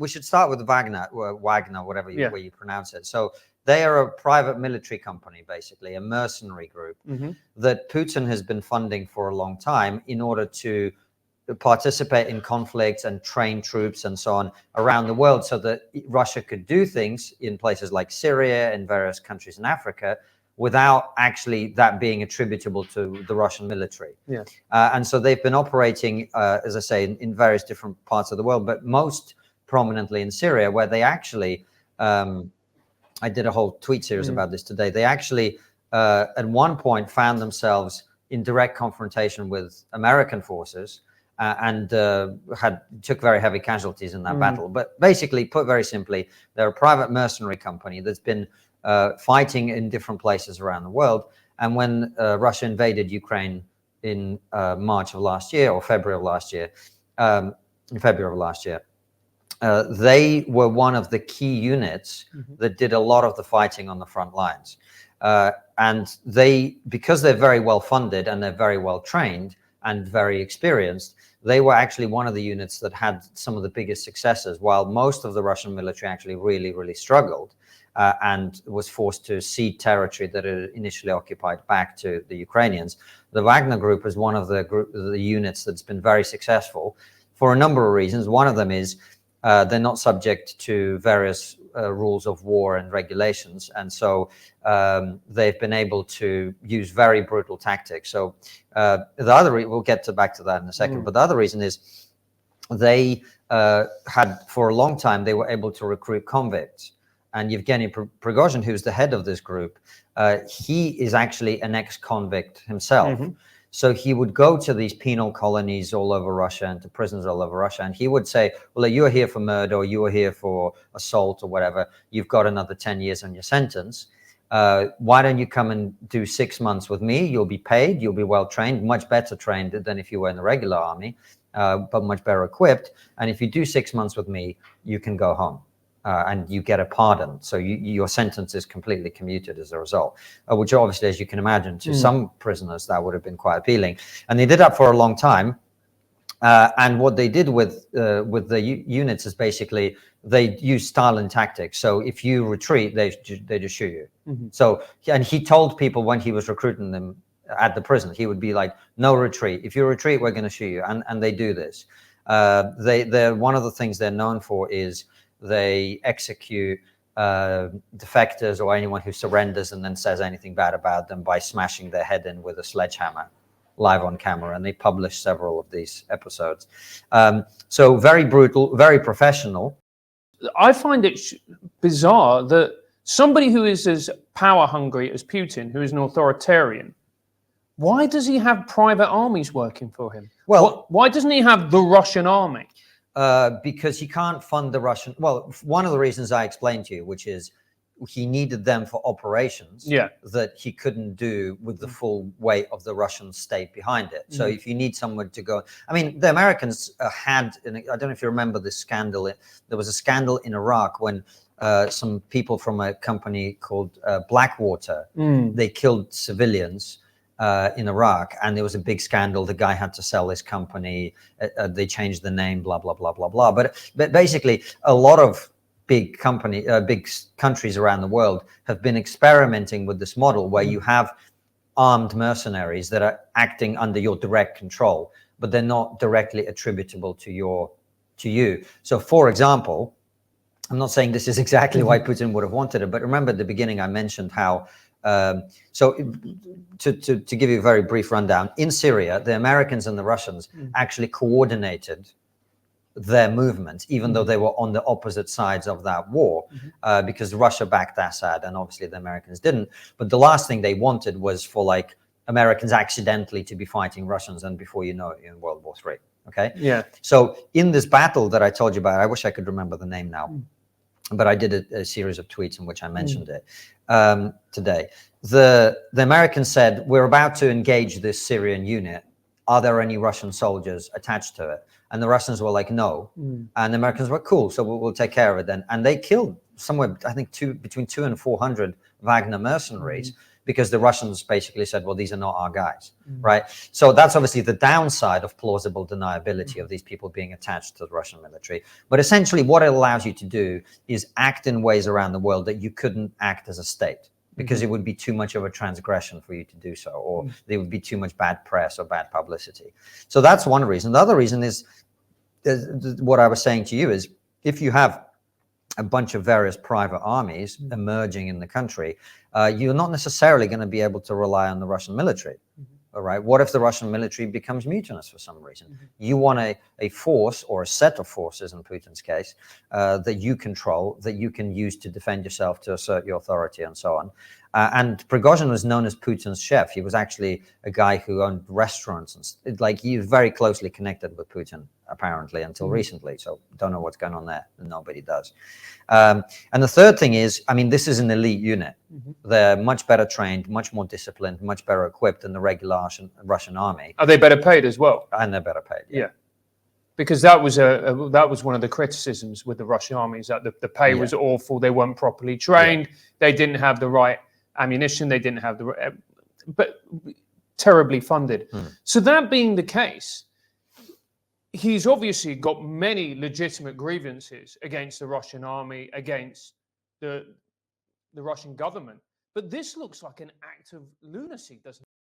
we should start with Wagner, whatever way you pronounce it. So they are a private military company, basically a mercenary group that Putin has been funding for a long time in order to participate in conflicts and train troops and so on around the world, so that Russia could do things in places like Syria and various countries in Africa without actually that being attributable to the Russian military. And so they've been operating, as I say, in various different parts of the world, but most prominently in Syria, where they actually, I did a whole tweet series about this today, they actually at one point found themselves in direct confrontation with American forces, and took very heavy casualties in that battle. But basically, put very simply, they're a private mercenary company that's been fighting in different places around the world. And when Russia invaded Ukraine in March of last year, or February of last year, they were one of the key units that did a lot of the fighting on the front lines. And because they're very well funded and they're very well trained and very experienced, they were actually one of the units that had some of the biggest successes, while most of the Russian military actually really, really struggled and was forced to cede territory that it initially occupied back to the Ukrainians. The Wagner Group is one of the units that's been very successful for a number of reasons. One of them is they're not subject to various rules of war and regulations, and so they've been able to use very brutal tactics. So the other, we'll get back to that in a second, but the other reason is they had, for a long time, they were able to recruit convicts. And Evgeny Prigozhin, who's the head of this group, he is actually an ex-convict himself. So he would go to these penal colonies all over Russia and to prisons all over Russia, and he would say, well, you are here for murder, or you are here for assault or whatever. You've got another 10 years on your sentence. Why don't you come and do 6 months with me? You'll be paid, you'll be well trained, much better trained than if you were in the regular army, but much better equipped. And if you do 6 months with me, you can go home. And you get a pardon. So your sentence is completely commuted as a result, which obviously, as you can imagine, to some prisoners, that would have been quite appealing. And they did that for a long time. And what they did with the units is basically they use Stalin tactics. So if you retreat, they just shoot you. So, and he told people when he was recruiting them at the prison, he would be like, no retreat. If you retreat, we're going to shoot you. And they do this. They're one of the things they're known for is they execute defectors or anyone who surrenders and then says anything bad about them by smashing their head in with a sledgehammer live on camera. And they published several of these episodes. So very brutal, very professional. I find it bizarre that somebody who is as power hungry as Putin, who is an authoritarian, why does he have private armies working for him? Well, why doesn't he have the Russian army? Because he can't fund the Russian. Well, one of the reasons I explained to you, which is he needed them for operations that he couldn't do with the full weight of the Russian state behind it. So if you need someone to go, I mean, the Americans had, I don't know if you remember this scandal. There was a scandal in Iraq when some people from a company called Blackwater, they killed civilians in Iraq, and there was a big scandal. The guy had to sell his company. They changed the name, blah, blah, blah, blah, blah. But basically, a lot of big countries around the world have been experimenting with this model where you have armed mercenaries that are acting under your direct control, but they're not directly attributable to you. So, for example, I'm not saying this is exactly why Putin would have wanted it, but remember at the beginning I mentioned how so to give you a very brief rundown, in Syria, the Americans and the Russians actually coordinated their movements, even though they were on the opposite sides of that war, because Russia backed Assad and obviously the Americans didn't. But the last thing they wanted was for like Americans accidentally to be fighting Russians, and before you know it, you're in World War III. Okay. Yeah. So in this battle that I told you about, I wish I could remember the name now. But I did a series of tweets in which I mentioned it today. The Americans said, we're about to engage this Syrian unit. Are there any Russian soldiers attached to it? And the Russians were like, no. And the Americans were cool, so we'll take care of it then. And they killed somewhere, I think, between 200 and 400 Wagner mercenaries because the Russians basically said, well, these are not our guys, right? So that's obviously the downside of plausible deniability of these people being attached to the Russian military. But essentially what it allows you to do is act in ways around the world that you couldn't act as a state, because it would be too much of a transgression for you to do so, or there would be too much bad press or bad publicity. So that's one reason. The other reason is what I was saying to you is, if you have a bunch of various private armies emerging in the country, you're not necessarily going to be able to rely on the Russian military. All right. What if the Russian military becomes mutinous for some reason? You want a force, or a set of forces in Putin's case, that you control, that you can use to defend yourself, to assert your authority, and so on. And Prigozhin was known as Putin's chef. He was actually a guy who owned restaurants, and like, he was very closely connected with Putin, apparently, until recently. So don't know what's going on there. Nobody does. And the third thing is, I mean, this is an elite unit. They're much better trained, much more disciplined, much better equipped than the regular Russian army. Are they better paid as well? And they're better paid. Yeah. Because that was that was one of the criticisms with the Russian armies, that the pay was awful. They weren't properly trained. They didn't have the right ammunition. They didn't have the but terribly funded. So that being the case, he's obviously got many legitimate grievances against the Russian army, against the Russian government. But this looks like an act of lunacy, doesn't it?